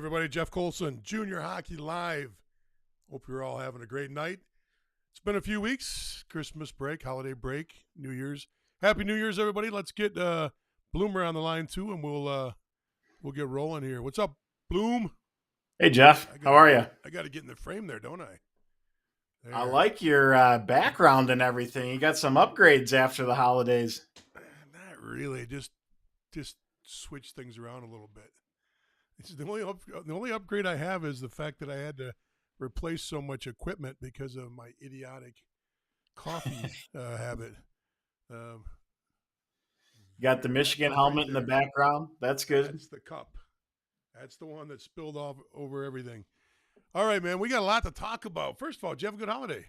everybody. Jeff Colson, Junior Hockey Live. Hope you're all having a great night. It's been a few weeks. Christmas break, holiday break, New Year's. Happy New Year's, everybody. Let's get Bloomer on the line, too, and we'll get rolling here. What's up, Bloom? Hey, Jeff. How are you? I got to get in the frame there, don't I? I There. like your background and everything. You got some upgrades after the holidays. Not really. Just switch things around a little bit. It's the only upgrade I have is the fact that I had to replace so much equipment because of my idiotic coffee habit. Um, You got the that Michigan cup right helmet in the there. background. That's good. That's the cup. That's the one that spilled off over everything. All right, man. We got a lot to talk about. First of all, did you have a good holiday?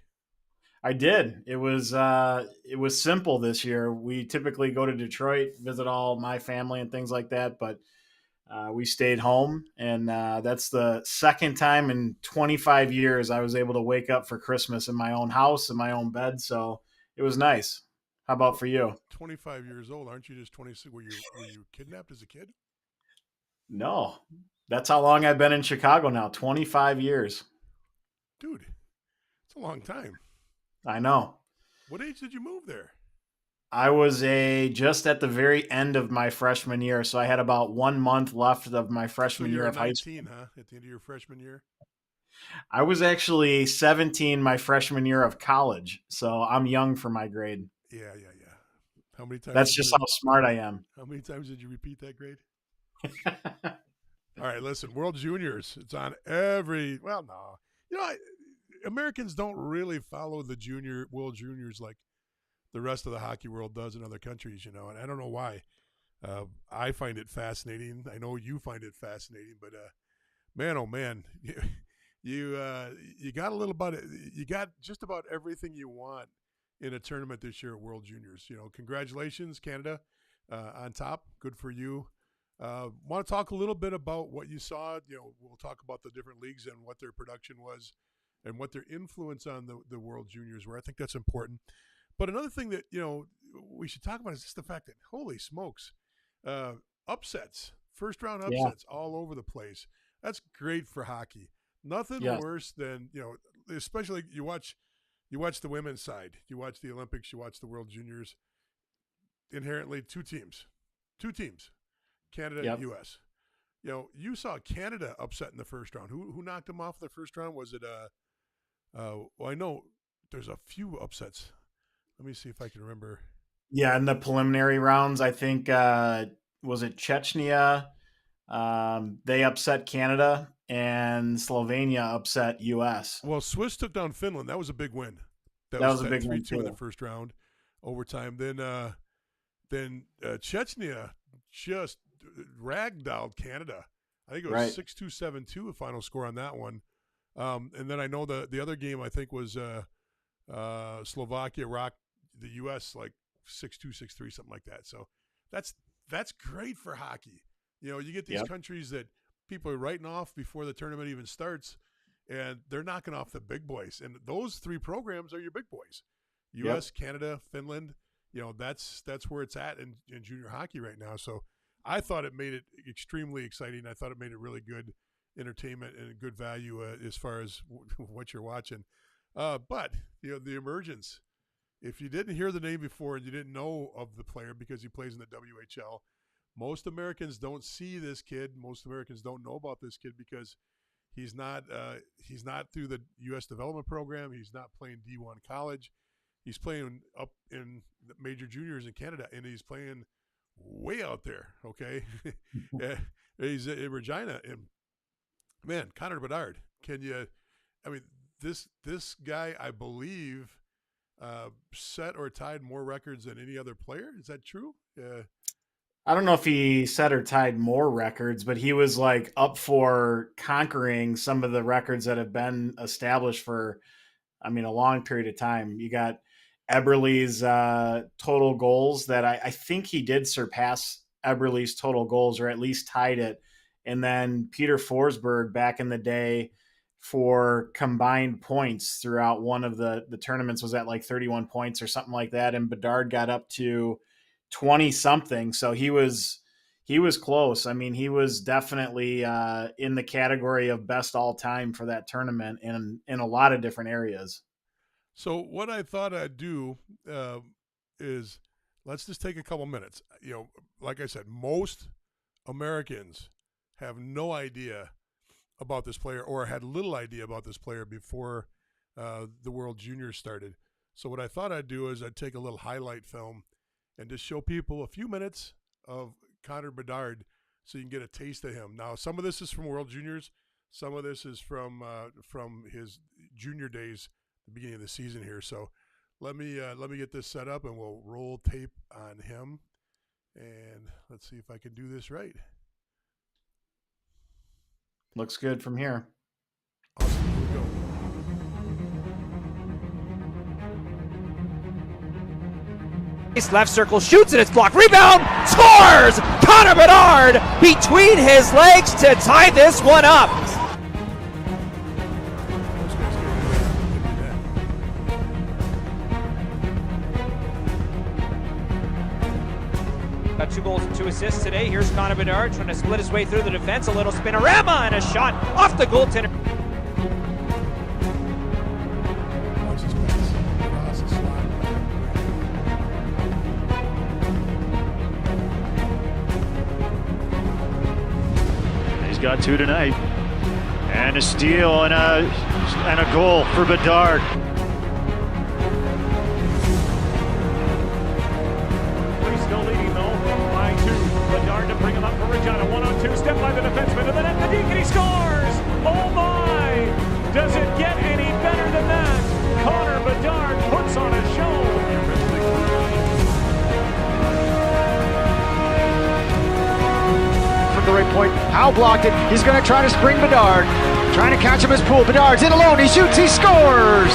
I did. It was simple this year. We typically go to Detroit, visit all my family and things like that, but we stayed home, and that's the second time in 25 years I was able to wake up for Christmas in my own house, in my own bed. So it was nice. How about for you? 25 years old, aren't you? Just 26. Were you kidnapped as a kid? No, that's how long I've been in Chicago now. 25 years. Dude, it's a long time. I know. What age did you move there? I was a just at the very end of my freshman year, so I had about 1 month left of my So freshman you year were of high school. 19, huh? At the end of your freshman year? I was actually 17 my freshman year of college, so I'm young for my grade. Yeah. How many times That's did just you how smart I am. How many times did you repeat that grade? All right, listen, World Juniors. It's on every. Well, no, Americans don't really follow the World Juniors like the rest of the hockey world does in other countries. And I don't know why. I find it fascinating. I know you find it fascinating, but man, oh man, you got a little about it. You got just about everything you want in a tournament this year at World Juniors. Congratulations, Canada, on top. Good for you. Want to talk a little bit about what you saw? We'll talk about the different leagues and what their production was, and what their influence on the World Juniors were. I think that's important. But another thing that we should talk about is just the fact that holy smokes, uh, upsets, first round Yeah. upsets all over the place. That's great for hockey. Nothing Yes. worse than especially you watch the women's side, you watch the Olympics, you watch the World Juniors. Inherently, two teams, Canada and Yep. U.S. You saw Canada upset in the first round. Who knocked them off the first round? Was it well, I know there's a few upsets. Let me see if I can remember. Yeah, in the preliminary rounds, I think was it Chechnya? They upset Canada, and Slovenia upset US. Well, Swiss took down Finland. That was a big win. That That was was a that big one 3-2 in the too. first round, overtime. Then Chechnya just ragdolled Canada. I think it was Right. 6-2, 7-2 final score on that one. And then I know the other game I think was Slovakia rocked the U.S. like 6-2, 6-3, something like that. So that's great for hockey. You get these Yep. countries that people are writing off before the tournament even starts, and they're knocking off the big boys. And those three programs are your big boys: Yep. U.S., Canada, Finland. That's where it's at in junior hockey right now. So I thought it made it extremely exciting. I thought it made it really good entertainment and good value as far as what you're watching. But the emergence. If you didn't hear the name before and you didn't know of the player because he plays in the WHL, most Americans don't see this kid. Most Americans don't know about this kid because he's not through the U.S. development program. He's not playing D1 college. He's playing up in the major juniors in Canada, and he's playing way out there. Okay, he's in Regina, and man, Connor Bedard. Can you? I mean, this guy, I believe, set or tied more records than any other player. Is that true? I don't know if he set or tied more records, but he was like up for conquering some of the records that have been established for, I mean, a long period of time. You got Eberle's total goals that I think he did surpass Eberle's total goals, or at least tied it. And then Peter Forsberg back in the day for combined points throughout one of the tournaments was at like 31 points or something like that. And Bedard got up to 20 something. So he was close. I mean, he was definitely in the category of best all time for that tournament in a lot of different areas. So what I thought I'd do uh, is let's just take a couple minutes. Like I said, most Americans have no idea about this player or had little idea about this player before the World Juniors started. So what I thought I'd do is I'd take a little highlight film and just show people a few minutes of Connor Bedard so you can get a taste of him. Now, some of this is from World Juniors. Some of this is from his junior days, the beginning of the season here. So let me get this set up and we'll roll tape on him. And let's see if I can do this right. Looks good from here. Awesome. Here we go. Left circle, shoots and it's blocked. Rebound, scores! Connor Bedard between his legs to tie this one up. Got 2 goals and 2 assists today. Here's Connor Bedard trying to split his way through the defense. A little spinorama and a shot off the goaltender. He's got 2 tonight. And a steal and a goal for Bedard. He's still leading though by 2. Bedard to bring him up for Regina. 1-on-2, step by the defenseman, and then at the deke, and he scores! Oh my! Does it get any better than that? Connor Bedard puts on a show. The right point. Howe blocked it. He's going to try to spring Bedard. Trying to catch him as Poole. Bedard's in alone. He shoots. He scores.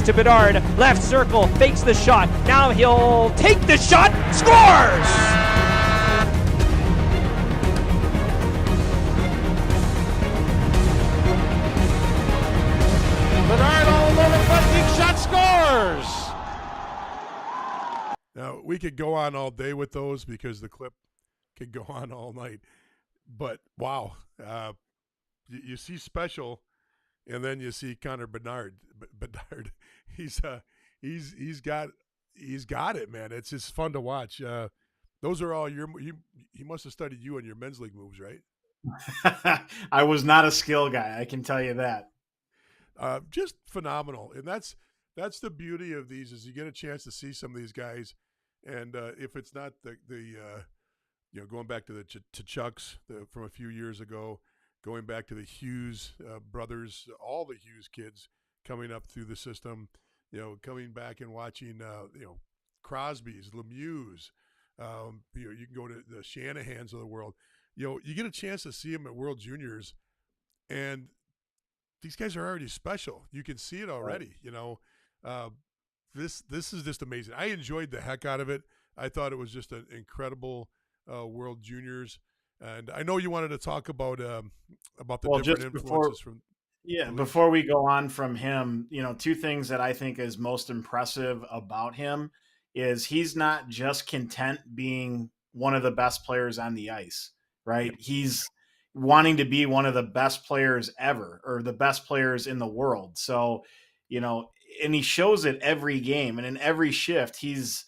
To Bedard, left circle, fakes the shot. Now he'll take the shot, scores! Bedard all over the front, deep shot, scores! Now, we could go on all day with those because the clip could go on all night. But, wow, you see special, and then you see Connor Bedard. He's got it, man. It's just fun to watch. Those are all he must have studied you on your men's league moves, right? I was not a skill guy, I can tell you that. Just phenomenal. And that's the beauty of these is you get a chance to see some of these guys. And if it's not the going back to the Chucks from a few years ago, going back to the Hughes brothers, all the Hughes kids coming up through the system, coming back and watching, Crosby's, Lemieux, you can go to the Shanahans of the world. You get a chance to see them at World Juniors, and these guys are already special. You can see it already, This is just amazing. I enjoyed the heck out of it. I thought it was just an incredible World Juniors, and I know you wanted to talk about the different influences from. Yeah, before we go on from him, 2 things that I think is most impressive about him is he's not just content being one of the best players on the ice, right? Yep. He's wanting to be one of the best players ever or the best players in the world. So, and he shows it every game, and in every shift, he's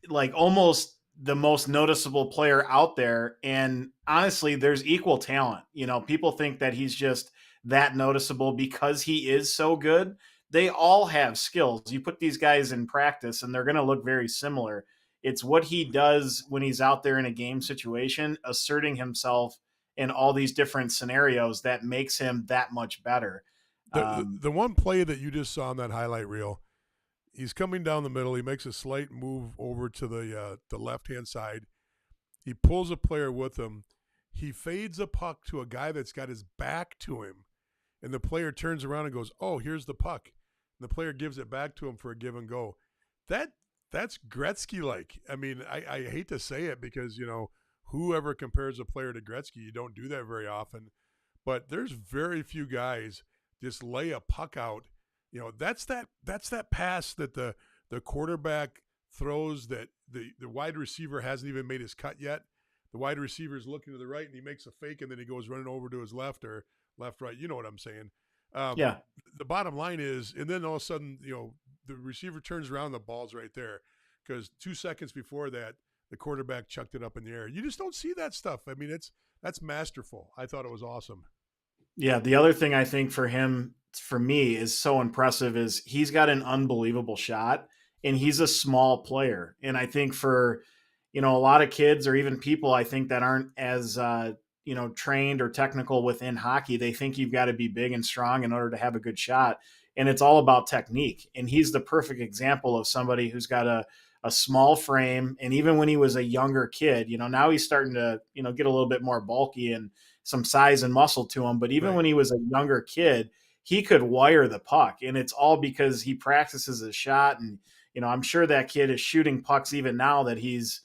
like almost the most noticeable player out there. And honestly, there's equal talent. People think that he's just that noticeable because he is so good. They all have skills. You put these guys in practice and they're going to look very similar. It's what he does when he's out there in a game situation, asserting himself in all these different scenarios that makes him that much better. The one play that you just saw on that highlight reel, he's coming down the middle. He makes a slight move over to the left-hand side. He pulls a player with him. He fades a puck to a guy that's got his back to him, and the player turns around and goes, "Oh, here's the puck." And the player gives it back to him for a give and go. That's Gretzky-like. I mean, I hate to say it because, whoever compares a player to Gretzky, you don't do that very often. But there's very few guys just lay a puck out That's that pass that the quarterback throws that the wide receiver hasn't even made his cut yet. The wide receiver is looking to the right and he makes a fake and then he goes running over to his left or left, right. You know what I'm saying? Yeah. The bottom line is, and then all of a sudden, the receiver turns around, the ball's right there, because 2 seconds before that, the quarterback chucked it up in the air. You just don't see that stuff. I mean, that's masterful. I thought it was awesome. Yeah, the other thing I think for me, is so impressive is he's got an unbelievable shot, and he's a small player. And I think for, a lot of kids or even people, I think that aren't as, trained or technical within hockey, they think you've got to be big and strong in order to have a good shot. And it's all about technique. And he's the perfect example of somebody who's got a small frame. And even when he was a younger kid, now he's starting to, get a little bit more bulky and some size and muscle to him. But even when he was a younger kid, he could wire the puck. And it's all because he practices his shot. And, I'm sure that kid is shooting pucks even now that he's,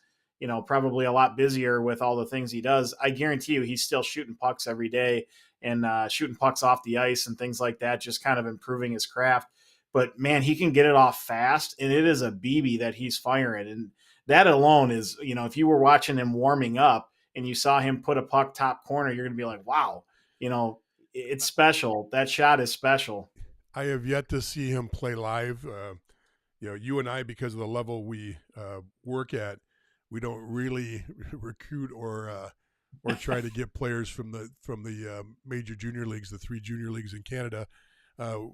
probably a lot busier with all the things he does. I guarantee you he's still shooting pucks every day and shooting pucks off the ice and things like that, just kind of improving his craft. But, man, he can get it off fast, and it is a BB that he's firing. And that alone is, if you were watching him warming up and you saw him put a puck top corner, you're going to be like, wow, it's special. That shot is special. I have yet to see him play live. You and I, because of the level we work at, we don't really recruit or try to get players from the major junior leagues, the 3 junior leagues in Canada.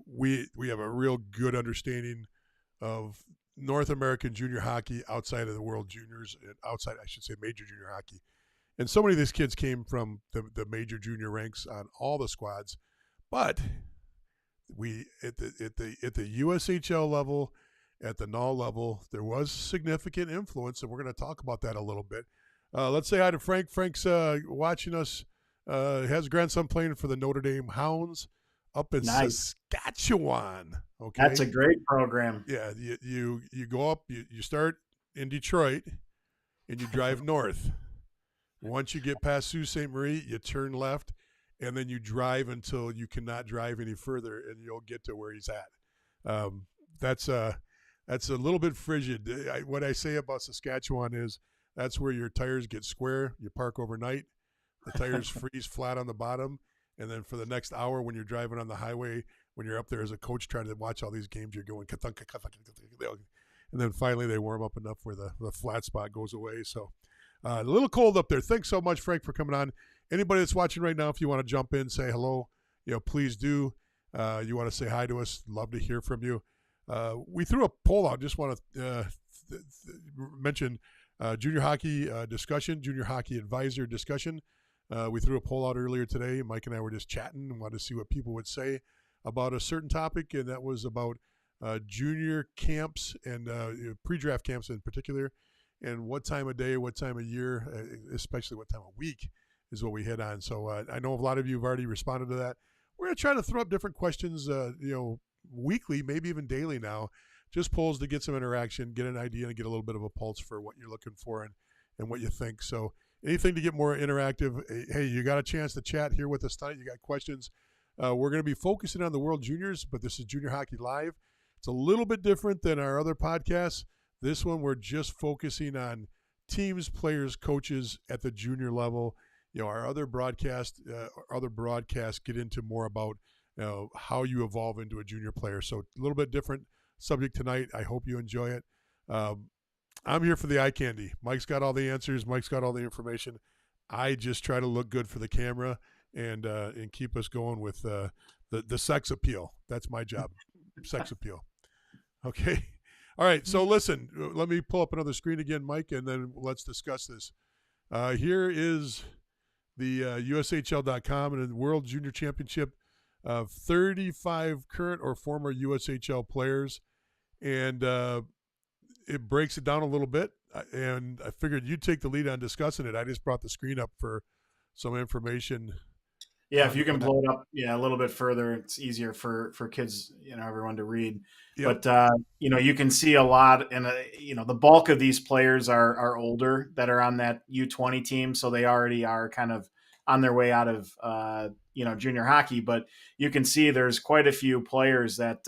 We have a real good understanding of North American junior hockey outside of the World Juniors, and outside, I should say, major junior hockey. And so many of these kids came from the major junior ranks on all the squads, but we at the USHL level, at the NAL level, there was significant influence, and we're going to talk about that a little bit. Let's say hi to Frank. Frank's watching us. Has a grandson playing for the Notre Dame Hounds up in Saskatchewan. Okay, that's a great program. Yeah, you go up. You start in Detroit, and you drive north. Once you get past Sault Ste. Marie, you turn left, and then you drive until you cannot drive any further, and you'll get to where he's at. That's a little bit frigid. What I say about Saskatchewan is that's where your tires get square. You park overnight. The tires freeze flat on the bottom. And then for the next hour when you're driving on the highway, when you're up there as a coach trying to watch all these games, you're going ka-thunk, ka-thunk, and then finally they warm up enough where the flat spot goes away. So a little cold up there. Thanks so much, Frank, for coming on. Anybody that's watching right now, if you want to jump in, say hello, please do. You want to say hi to us, love to hear from you. We threw a poll out. Just want to mention junior hockey discussion, junior hockey advisor discussion. We threw a poll out earlier today. Mike and I were just chatting and wanted to see what people would say about a certain topic, and that was about junior camps and pre-draft camps in particular, and what time of day, what time of year, especially what time of week is what we hit on. So I know a lot of you have already responded to that. We're going to try to throw up different questions, weekly, maybe even daily now, just polls to get some interaction, get an idea, and get a little bit of a pulse for what you're looking for and what you think. So anything to get more interactive. Hey, you got a chance to chat here with us tonight. You got questions. We're going to be focusing on the World Juniors, but this is Junior Hockey Live. It's a little bit different than our other podcasts. This one, we're just focusing on teams, players, coaches at the junior level. Our other broadcasts get into more about how you evolve into a junior player. So a little bit different subject tonight. I hope you enjoy it. I'm here for the eye candy. Mike's got all the answers. Mike's got all the information. I just try to look good for the camera and keep us going with the sex appeal. That's my job, sex appeal. Okay. All right. So listen, let me pull up another screen again, Mike, and then let's discuss this. Here is the USHL.com and the World Junior Championship of 35 current or former USHL players. And it breaks it down a little bit. And I figured you'd take the lead on discussing it. I just brought the screen up for some information. Yeah, if you can blow it up, a little bit further, it's easier for kids, everyone to read. Yep. But you can see a lot, and the bulk of these players are older that are on that U20 team, so they already are kind of on their way out of junior hockey. But you can see there's quite a few players that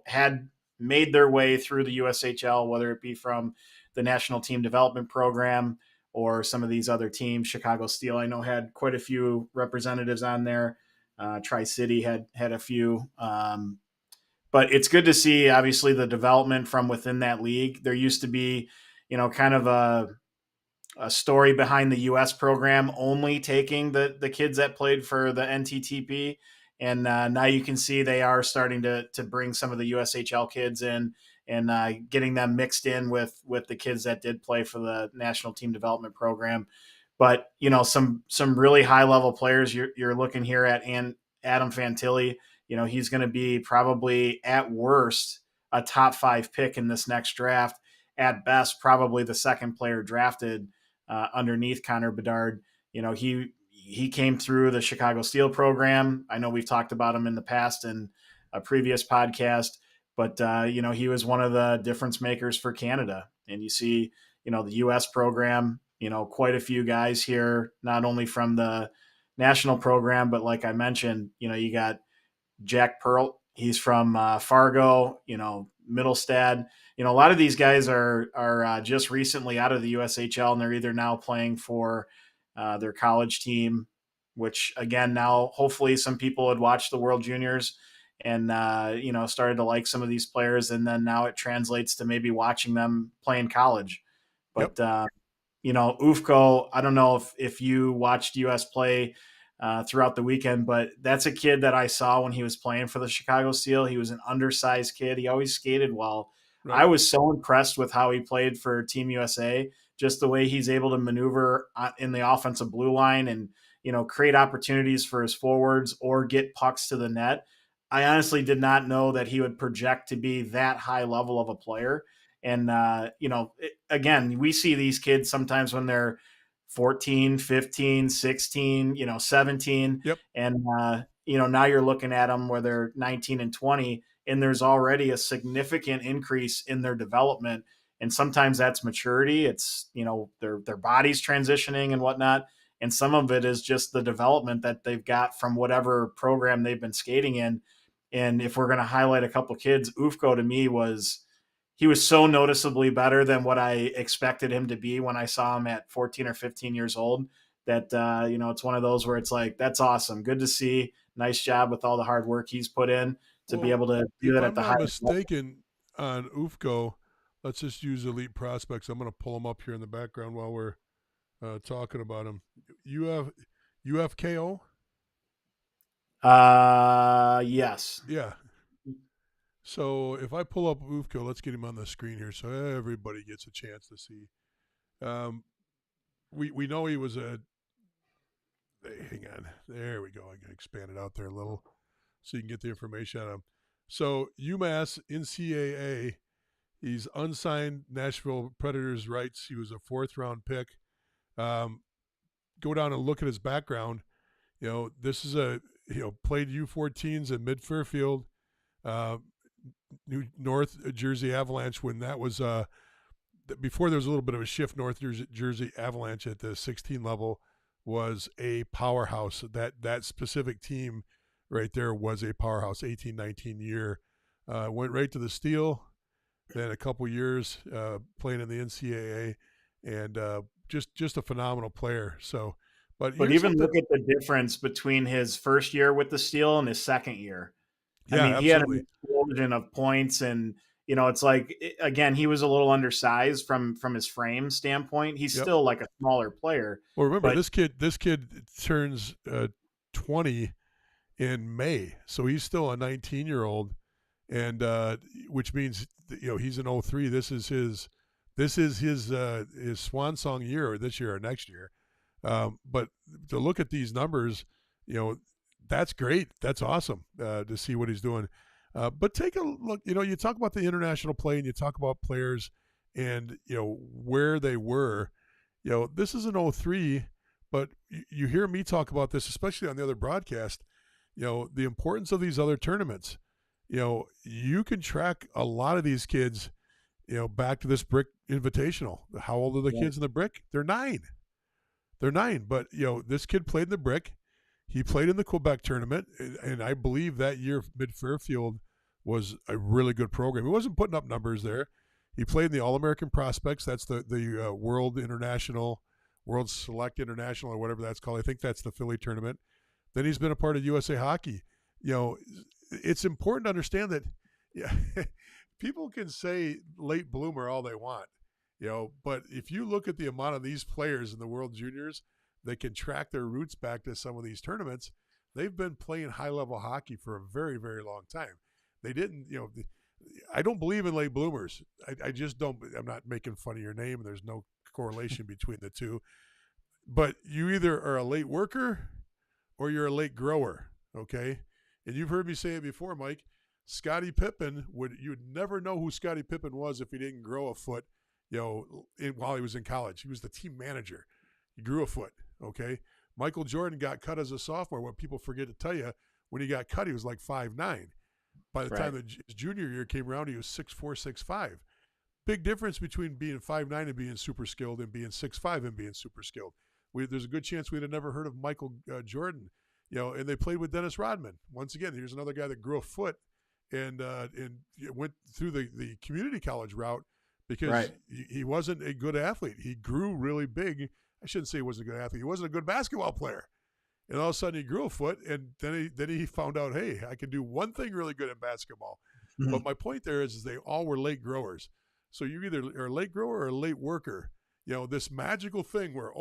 had made their way through the USHL, whether it be from the National Team Development Program or some of these other teams. Chicago Steel, I know, had quite a few representatives on there. Tri-City had a few. But it's good to see, obviously, the development from within that league. There used to be, kind of a story behind the U.S. program only taking the kids that played for the NTTP. And now you can see they are starting to bring some of the USHL kids in and getting them mixed in with the kids that did play for the National Team Development Program. But, some really high-level players, you're looking here at Adam Fantilli. He's going to be probably at worst a top 5 pick in this next draft. At best, probably the second player drafted underneath Connor Bedard. He came through the Chicago Steel program. I know we've talked about him in the past in a previous podcast, but he was one of the difference makers for Canada. And you see, the U.S. program, quite a few guys here, not only from the national program, but like I mentioned, you got Jack Pearl. He's from Fargo, Middlestad. A lot of these guys are just recently out of the USHL, and they're either now playing for their college team, which again, now hopefully some people had watched the World Juniors and started to like some of these players, and then now it translates to maybe watching them play in college. But Ufko, I don't know if you watched US play throughout the weekend, but that's a kid that I saw when he was playing for the Chicago Steel. He was an undersized kid. He always skated well. Right. I was so impressed with how he played for Team USA, just the way he's able to maneuver in the offensive blue line and, create opportunities for his forwards or get pucks to the net. I honestly did not know that he would project to be that high level of a player. And, again, we see these kids sometimes when they're 14, 15, 16, 17. Yep. And, now you're looking at them where they're 19 and 20, and there's already a significant increase in their development. And sometimes that's maturity. It's, their body's transitioning and whatnot. And some of it is just the development that they've got from whatever program they've been skating in. And if we're going to highlight a couple kids, Ufko to me he was so noticeably better than what I expected him to be when I saw him at 14 or 15 years old, that, it's one of those where it's like, that's awesome. Good to see. Nice job with all the hard work he's put in to be able to do that at the highest level. If I'm not mistaken on Ufko, let's just use Elite Prospects. I'm going to pull him up here in the background while we're talking about him. UFKO? Yes. Yeah. So if I pull up Ufko, let's get him on the screen here so everybody gets a chance to see. We know he was hang on. There we go. I can expand it out there a little so you can get the information on him. So UMass NCAA, he's unsigned Nashville Predators rights. He was a 4th-round pick. Go down and look at his background. This is played U14s at Mid-Fairfield, New North Jersey Avalanche when that was before there was a little bit of a shift. North Jersey Avalanche at the 16 level was a powerhouse. That specific team right there was a powerhouse. 18-19 year, went right to the Steel, then a couple years playing in the NCAA, and just a phenomenal player. So, but even look at the difference between his first year with the Steel and his second year. Yeah, I mean, absolutely. He had an explosion of points, and it's like, again, he was a little undersized from his frame standpoint. He's still like a smaller player. Well, remember this kid turns 20 in May, so he's still a 19-year-old, and which means he's an 03. This is his swan song year, this year or next year. But to look at these numbers, that's great. That's awesome to see what he's doing. But take a look. You talk about the international play, and you talk about players, and where they were. This is an 03, but you hear me talk about this, especially on the other broadcast. The importance of these other tournaments. You can track a lot of these kids. Back to this Brick Invitational. How old are the kids in the Brick? They're 9. They're 9. But, this kid played in the Brick. He played in the Quebec tournament, and I believe that year Mid-Fairfield was a really good program. He wasn't putting up numbers there. He played in the All-American Prospects. That's the World Select International, or whatever that's called. I think that's the Philly tournament. Then he's been a part of USA Hockey. It's important to understand that people can say late bloomer all they want, but if you look at the amount of these players in the World Juniors, they can track their roots back to some of these tournaments. They've been playing high-level hockey for a very, very long time. They didn't, I don't believe in late bloomers. I just don't. I'm not making fun of your name. There's no correlation between the two. But you either are a late worker or you're a late grower, okay? And you've heard me say it before, Mike. Scottie Pippen, you'd never know who Scottie Pippen was if he didn't grow a foot, while he was in college. He was the team manager. He grew a foot, okay? Michael Jordan got cut as a sophomore. What people forget to tell you, when he got cut, he was like 5'9". By the time his junior year came around, he was 6'4", 6'5". Big difference between being 5'9" and being super skilled and being 6'5" and being super skilled. There's a good chance we'd have never heard of Michael Jordan, and they played with Dennis Rodman. Once again, here's another guy that grew a foot and went through the community college route because he wasn't a good athlete. He grew really big. I shouldn't say he wasn't a good athlete. He wasn't a good basketball player. And all of a sudden he grew a foot, and then he found out, hey, I can do one thing really good in basketball. Mm-hmm. But my point there is they all were late growers. So you either are a late grower or a late worker. This magical thing where,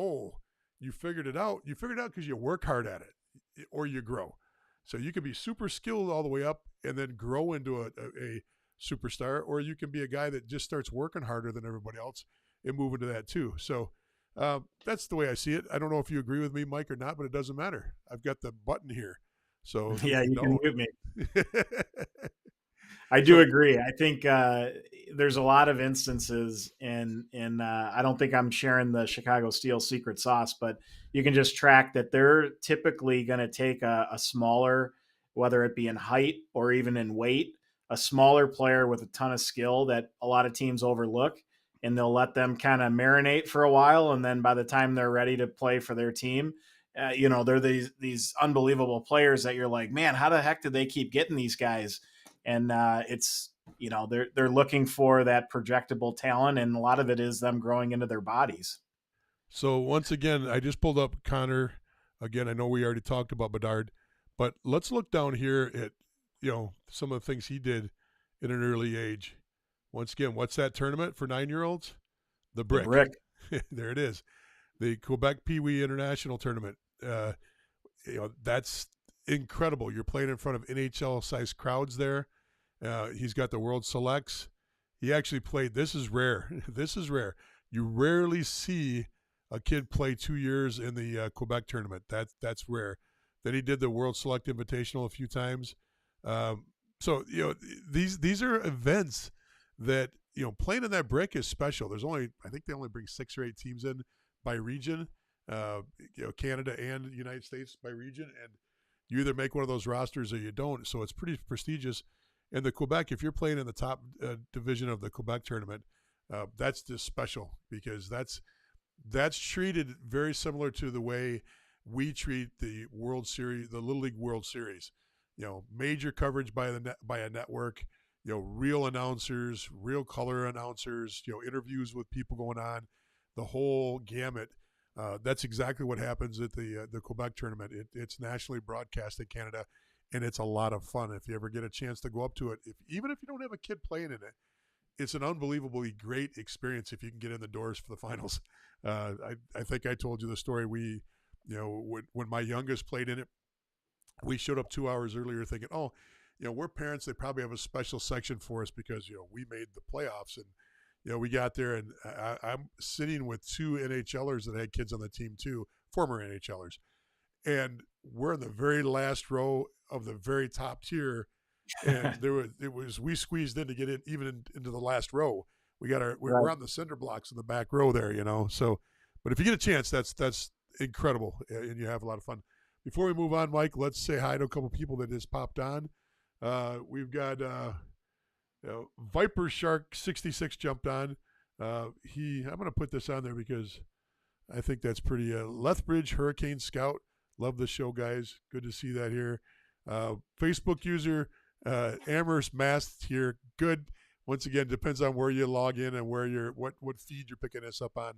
you figured it out. You figured it out because you work hard at it or you grow. So you can be super skilled all the way up and then grow into a superstar, or you can be a guy that just starts working harder than everybody else and move into that too. So that's the way I see it. I don't know if you agree with me, Mike, or not, but it doesn't matter. I've got the button here. So yeah, you can mute me. I do agree. I think there's a lot of instances in I don't think I'm sharing the Chicago Steel secret sauce, but you can just track that they're typically going to take a smaller, whether it be in height or even in weight, a smaller player with a ton of skill that a lot of teams overlook, and they'll let them kind of marinate for a while. And then by the time they're ready to play for their team, they're these unbelievable players that you're like, man, how the heck did they keep getting these guys? And it's, they're looking for that projectable talent, and a lot of it is them growing into their bodies. So once again, I just pulled up Connor. Again, I know we already talked about Bedard, but let's look down here at, some of the things he did in an early age. Once again, what's that tournament for 9-year-olds? The Brick. The Brick. There it is. The Quebec Pee Wee International Tournament. That's incredible. You're playing in front of NHL-sized crowds there. He's got the World Selects. He actually played. This is rare. This is rare. You rarely see a kid play 2 years in the Quebec tournament. That's rare. Then he did the World Select Invitational a few times. So these are events that playing in that Brick is special. I think they only bring 6 or 8 teams in by region. Canada and United States by region, and you either make one of those rosters or you don't. So it's pretty prestigious. And the Quebec, if you're playing in the top division of the Quebec tournament, that's just special because that's treated very similar to the way we treat the World Series, the Little League World Series. Major coverage by a network. Real announcers, real color announcers. Interviews with people going on, the whole gamut. That's exactly what happens at the Quebec tournament. It's nationally broadcast in Canada, and it's a lot of fun. If you ever get a chance to go up to it, even if you don't have a kid playing in it, it's an unbelievably great experience if you can get in the doors for the finals. I think I told you the story. When my youngest played in it, we showed up 2 hours earlier thinking, we're parents. They probably have a special section for us because, we made the playoffs. And, we got there, and I'm sitting with 2 NHLers that had kids on the team too, former NHLers. And we're in the very last row of the very top tier. And we squeezed in to get in even into the last row. We're on the cinder blocks in the back row there, So, but if you get a chance, that's incredible, and you have a lot of fun. Before we move on, Mike, let's say hi to a couple people that just popped on. We've got Viper Shark 66 jumped on. I'm going to put this on there because I think that's pretty. Lethbridge Hurricane Scout. Love the show, guys. Good to see that here. Facebook user Amherst Mast here. Good. Once again, depends on where you log in and where what feed you're picking us up on.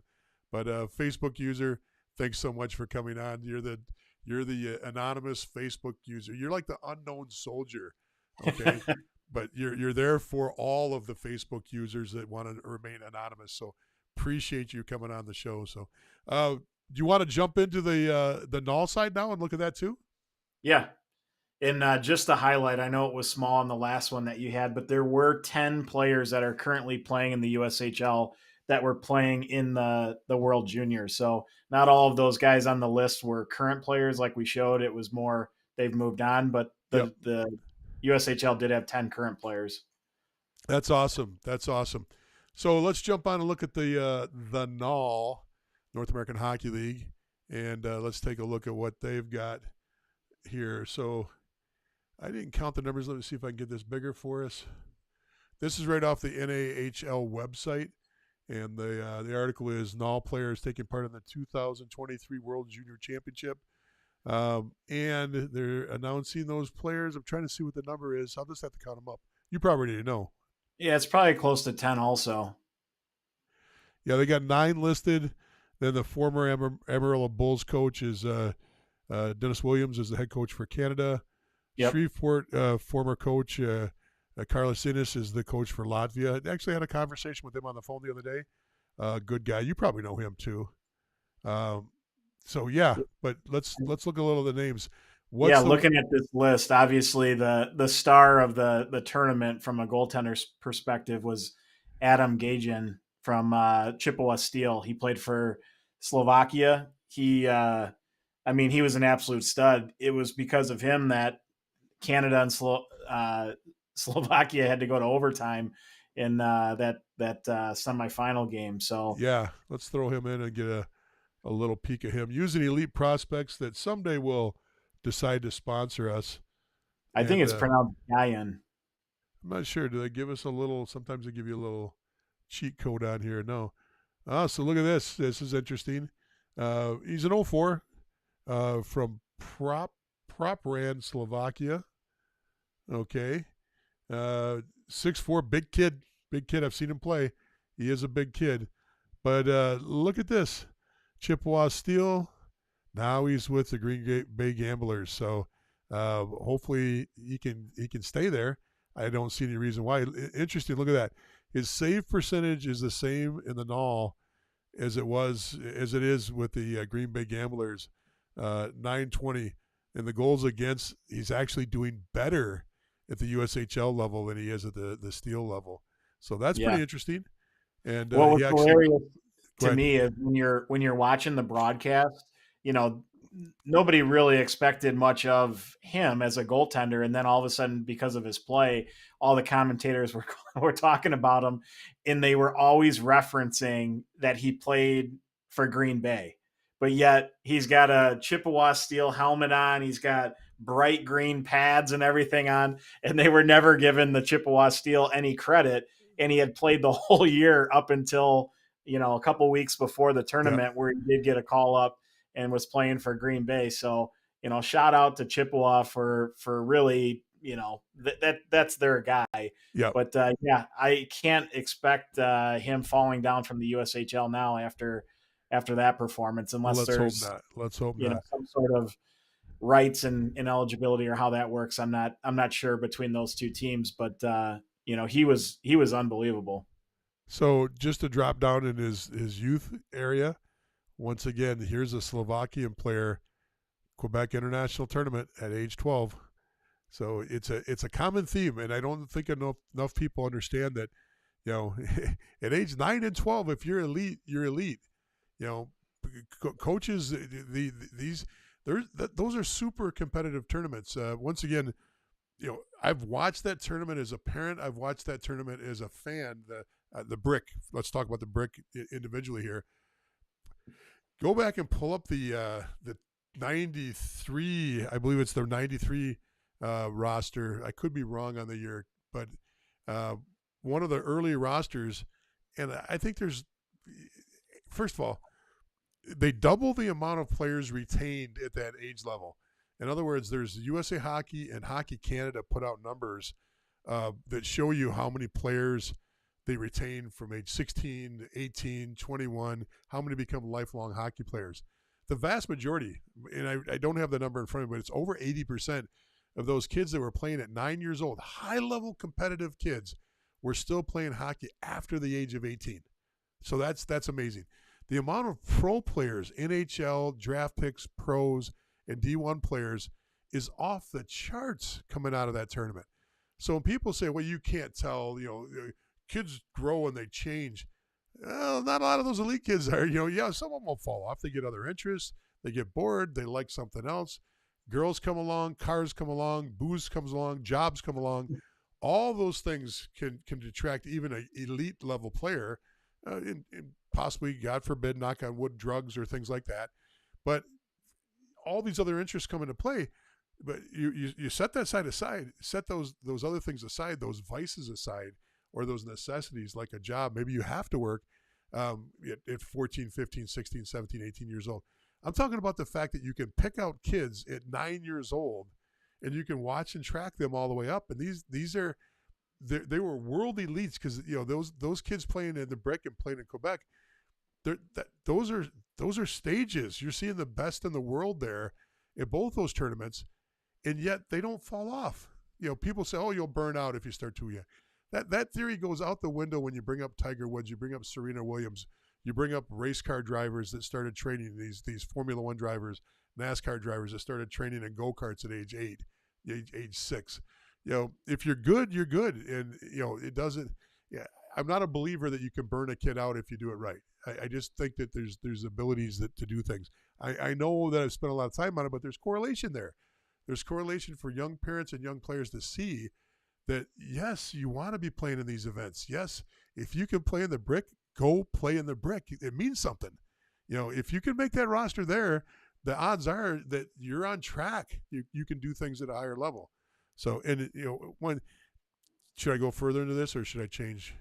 But Facebook user, thanks so much for coming on. You're the anonymous Facebook user. You're like the unknown soldier, okay? But you're there for all of the Facebook users that want to remain anonymous. So appreciate you coming on the show. So do you want to jump into the null side now and look at that too? Yeah. And just to highlight, I know it was small on the last one that you had, but there were 10 players that are currently playing in the USHL that were playing in the World Juniors. So not all of those guys on the list were current players like we showed. It was more they've moved on, but the USHL did have 10 current players. That's awesome. That's awesome. So let's jump on and look at the NAL, North American Hockey League, and let's take a look at what they've got here. So I didn't count the numbers. Let me see if I can get this bigger for us. This is right off the NAHL website, and the article is NAL players taking part in the 2023 World Junior Championship. And they're announcing those players. I'm trying to see what the number is. I'll just have to count them up. You probably need to know. Yeah, it's probably close to 10 also. Yeah, they got 9 listed. Then the former Amarillo Bulls coach is Dennis Williams is the head coach for Canada. Yep. Shreveport former coach Carlos Innes is the coach for Latvia. I actually had a conversation with him on the phone the other day. Good guy. You probably know him too. So yeah, but let's look a little at the names. Looking at this list, obviously the star of the tournament from a goaltender's perspective was Adam Gagin from Chippewa Steel. He played for Slovakia. He was an absolute stud. It was because of him that Canada and Slovakia had to go to overtime in that semifinal game. So yeah, let's throw him in and get a little peek at him. Using elite prospects that someday will decide to sponsor us. I think it's pronounced Gayan. I'm not sure. Do they give us a little? Sometimes they give you a little cheat code on here. No. So look at this. This is interesting. He's an 04 from Propran, Slovakia. Okay. 6'4", big kid. Big kid. I've seen him play. He is a big kid. But look at this. Chippewa Steel. Now he's with the Green Bay Gamblers. So hopefully he can stay there. I don't see any reason why. Interesting. Look at that. His save percentage is the same in the NAL as it is with the Green Bay Gamblers. 920. And the goals against, he's actually doing better at the USHL level than he is at the Steel level. So that's pretty interesting. And what was hilarious to me is when you're watching the broadcast, nobody really expected much of him as a goaltender, and then all of a sudden, because of his play, all the commentators were talking about him, and they were always referencing that he played for Green Bay. But yet he's got a Chippewa Steel helmet on. He's got bright green pads and everything on, and they were never giving the Chippewa Steel any credit. And he had played the whole year up until, a couple weeks before the tournament where he did get a call up and was playing for Green Bay. So, shout out to Chippewa for really, that's their guy. Yeah. But I can't expect him falling down from the USHL now after that performance, unless let's hope not. Some sort of rights and eligibility or how that works. I'm not sure between those two teams, but he was unbelievable. So just to drop down in his youth area, once again, here's a Slovakian player, Quebec International Tournament at age 12. So it's a common theme, and I don't think enough people understand that. At age 9 and 12, if you're elite, you're elite. Coaches, those are super competitive tournaments. Once again, I've watched that tournament as a parent. I've watched that tournament as a fan. The brick. Let's talk about the brick individually here. Go back and pull up the 93. I believe it's the 93 roster. I could be wrong on the year, but one of the early rosters, and I think there's. First of all, they double the amount of players retained at that age level. In other words, there's USA Hockey and Hockey Canada put out numbers that show you how many players they retain from age 16, 18, 21, how many become lifelong hockey players. The vast majority, and I don't have the number in front of me, but it's over 80% of those kids that were playing at 9 years old, high-level competitive kids, were still playing hockey after the age of 18. So that's amazing. The amount of pro players, NHL, draft picks, pros, and D1 players is off the charts coming out of that tournament. So when people say, well, you can't tell, kids grow and they change. Well, not a lot of those elite kids are, some of them will fall off. They get other interests. They get bored. They like something else. Girls come along, cars come along, booze comes along, jobs come along. All those things can detract even an elite level player, in possibly, God forbid, knock on wood, drugs or things like that. But all these other interests come into play. But you set that side aside, set those other things aside, those vices aside, or those necessities like a job. Maybe you have to work at 14, 15, 16, 17, 18 years old. I'm talking about the fact that you can pick out kids at 9 years old and you can watch and track them all the way up. And these are they were world elites because those kids playing in the Brick and playing in Quebec, those are stages. You're seeing the best in the world there at both those tournaments, and yet they don't fall off. People say, "Oh, you'll burn out if you start too young." That theory goes out the window when you bring up Tiger Woods, you bring up Serena Williams, you bring up race car drivers that started training, these Formula One drivers, NASCAR drivers that started training in go-karts at age 8, age 6. If you're good, you're good. And, it doesn't, I'm not a believer that you can burn a kid out if you do it right. I just think that there's abilities to do things. I know that I've spent a lot of time on it, but there's correlation there. There's correlation for young parents and young players to see that, yes, you want to be playing in these events. Yes, if you can play in the Brick, go play in the Brick. It means something. If you can make that roster there, the odds are that you're on track. You can do things at a higher level. So, and should I go further into this or should I change?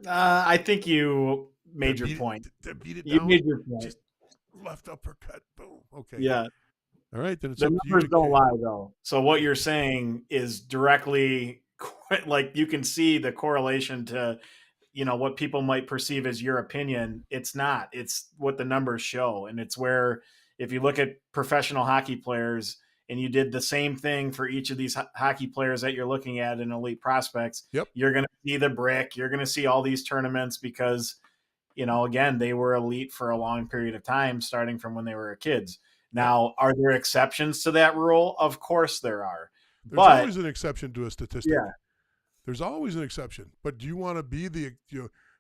I think you made your point. Beat it you down. made your point. Just left uppercut. Boom. Okay. Yeah. All right. Then it's the up to you. numbers don't lie, though. So what you're saying is directly, like, you can see the correlation to, what people might perceive as your opinion. It's not. It's what the numbers show, and it's where if you look at professional hockey players and you did the same thing for each of these hockey players that you're looking at in elite prospects, Yep. You're going to see the Brick. You're going to see all these tournaments because, again, they were elite for a long period of time, starting from when they were kids. Now, are there exceptions to that rule? Of course there are. There's always an exception to a statistic. Yeah. There's always an exception. But do you want to be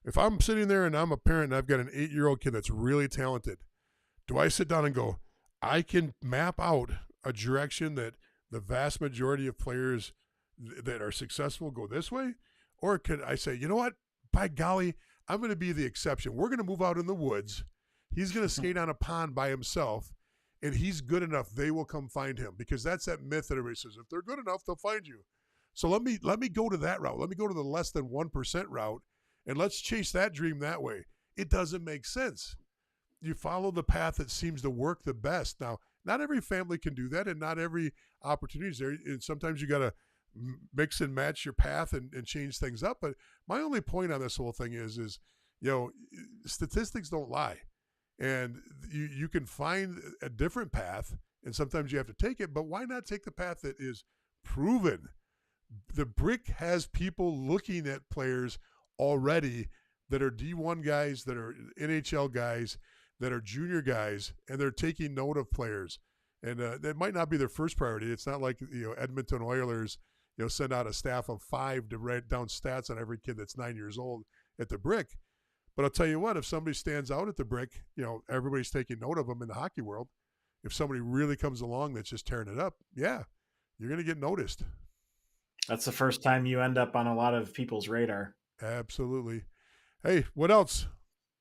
if I'm sitting there and I'm a parent and I've got an 8-year-old kid that's really talented, do I sit down and go, I can map out a direction that the vast majority of players that are successful go this way? Or could I say, you know what? By golly, I'm going to be the exception. We're going to move out in the woods. He's going to skate on a pond by himself. And he's good enough, they will come find him. Because that's that myth that everybody says, if they're good enough, they'll find you. So let me go to that route. Let me go to the less than 1% route, and let's chase that dream that way. It doesn't make sense. You follow the path that seems to work the best. Now, not every family can do that, and not every opportunity is there. And sometimes you got to mix and match your path and change things up. But my only point on this whole thing is statistics don't lie. And you can find a different path, and sometimes you have to take it, but why not take the path that is proven? The Brick has people looking at players already that are D1 guys, that are NHL guys, that are junior guys, and they're taking note of players. And that might not be their first priority. It's not like Edmonton Oilers send out a staff of 5 to write down stats on every kid that's 9 years old at the Brick. But I'll tell you what, if somebody stands out at the Brick, everybody's taking note of them in the hockey world. If somebody really comes along that's just tearing it up, yeah, you're going to get noticed. That's the first time you end up on a lot of people's radar. Absolutely. Hey, what else?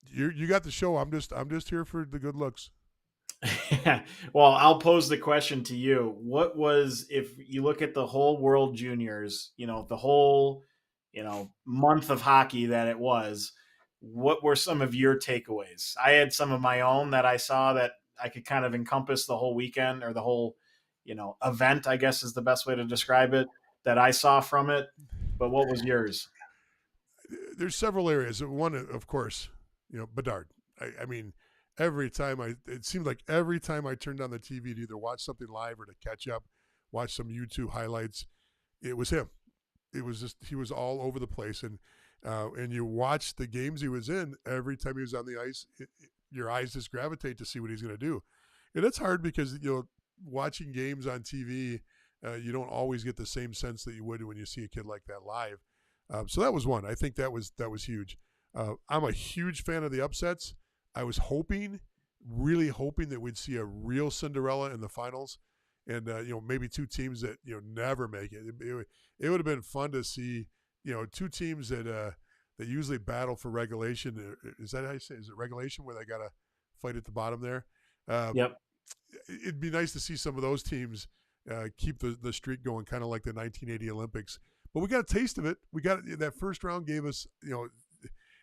You got the show. I'm just here for the good looks. Well, I'll pose the question to you. What was, if you look at the whole World Juniors, the whole, month of hockey that it was, what were some of your takeaways? I had some of my own that I saw that I could kind of encompass the whole weekend, or the whole, event, I guess is the best way to describe it, that I saw from it. But what was yours? There's several areas. One, of course, Bedard. I mean, it seemed like every time I turned on the TV to either watch something live or to catch up, watch some YouTube highlights, it was him. It was just, he was all over the place. And you watch the games he was in, every time he was on the ice, your eyes just gravitate to see what he's going to do. And it's hard because, watching games on TV, you don't always get the same sense that you would when you see a kid like that live. So that was one. I think that was huge. I'm a huge fan of the upsets. I was really hoping that we'd see a real Cinderella in the finals, and maybe two teams that never make it. It would have been fun to see two teams that usually battle for regulation. Is that how you say? Is it regulation where they got to fight at the bottom there? Yep. It'd be nice to see some of those teams keep the streak going, kind of like the 1980 Olympics. But we got a taste of it. We got that first round gave us,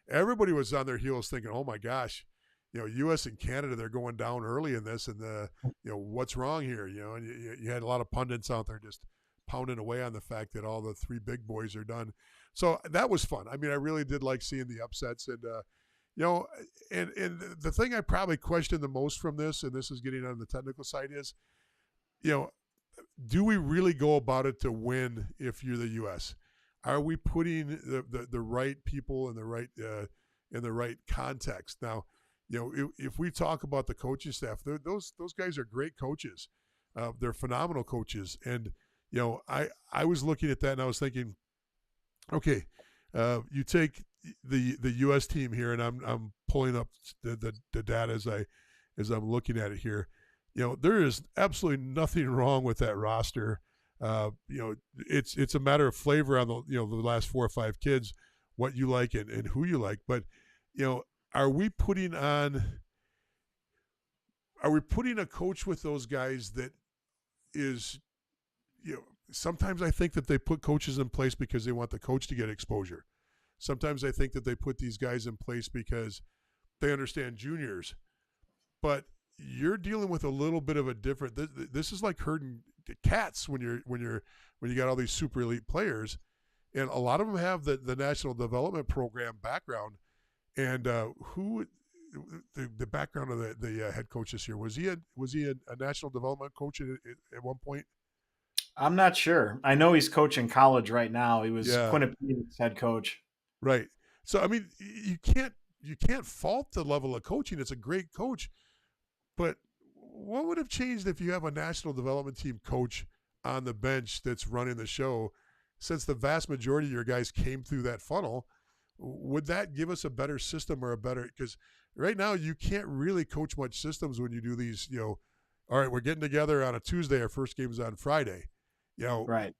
everybody was on their heels thinking, oh my gosh, U.S. and Canada, they're going down early in this, and what's wrong here? And you had a lot of pundits out there just pounding away on the fact that all the three big boys are done. So that was fun. I mean, I really did like seeing the upsets, and and the thing I probably questioned the most from this, and this is getting on the technical side, is, do we really go about it to win if you're the U.S.? Are we putting the right people in the right context? Now, if we talk about the coaching staff, those guys are great coaches. They're phenomenal coaches, and I was looking at that and I was thinking, okay, you take the U.S. team here, and I'm pulling up the data as I'm looking at it here. There is absolutely nothing wrong with that roster. It's a matter of flavor on the last 4 or 5 kids, what you like and who you like. But are we putting a coach with those guys that is, sometimes I think that they put coaches in place because they want the coach to get exposure. Sometimes I think that they put these guys in place because they understand juniors. But you're dealing with a little bit of a different. This is like herding cats when you got all these super elite players, and a lot of them have the national development program background. And who the background of the head coach this year, was he a national development coach at one point? I'm not sure. I know he's coaching college right now. He was Quinnipiac's head coach. Right. So I mean, you can't fault the level of coaching. It's a great coach. But what would have changed if you have a national development team coach on the bench that's running the show, since the vast majority of your guys came through that funnel? Would that give us a better system, or a better, because right now you can't really coach much systems when you do these, all right, we're getting together on a Tuesday, our first game is on Friday. Right.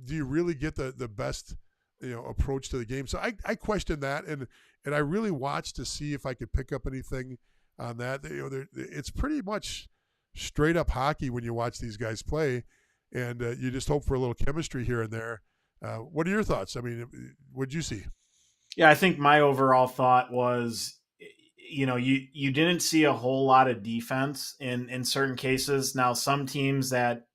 Do you really get the best, approach to the game? So I question that, and I really watched to see if I could pick up anything on that. It's pretty much straight up hockey when you watch these guys play, and you just hope for a little chemistry here and there. What are your thoughts? I mean, what'd you see? Yeah, I think my overall thought was, you didn't see a whole lot of defense in certain cases. Now, some teams that,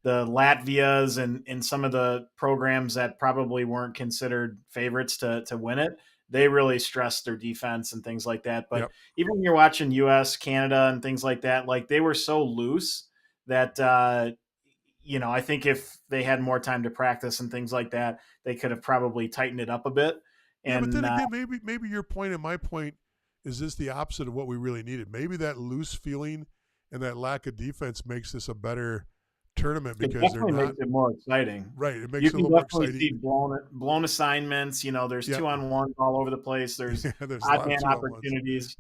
the Latvias and some of the programs that probably weren't considered favorites to win it, they really stressed their defense and things like that. But even when you're watching U.S., Canada, and things like that, like, they were so loose that, I think if they had more time to practice and things like that, they could have probably tightened it up a bit. And but then again, maybe your point and my point is this the opposite of what we really needed. Maybe that loose feeling and that lack of defense makes this a better tournament, because they're not, makes it more exciting. Right. It makes it a little more exciting. See blown assignments. There's 2-on-1s all over the place. There's odd man opportunities.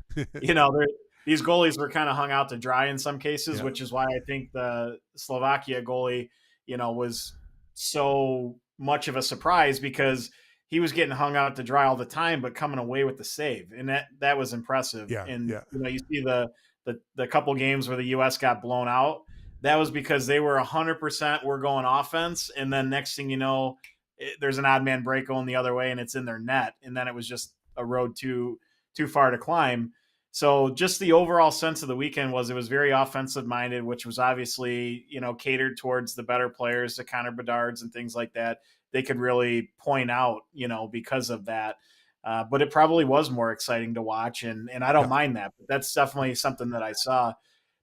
These goalies were kind of hung out to dry in some cases, which is why I think the Slovakia goalie, was so much of a surprise, because he was getting hung out to dry all the time, but coming away with the save. And that was impressive. Yeah, and you see the couple games where the U.S. got blown out. That was because they were 100% were going offense. And then next thing you know, there's an odd man break going the other way and it's in their net. And then it was just a road too far to climb. So just the overall sense of the weekend was it was very offensive minded, which was obviously, catered towards the better players, the Connor Bedards and things like that. They could really point out, because of that. But it probably was more exciting to watch, and I don't mind that. But that's definitely something that I saw.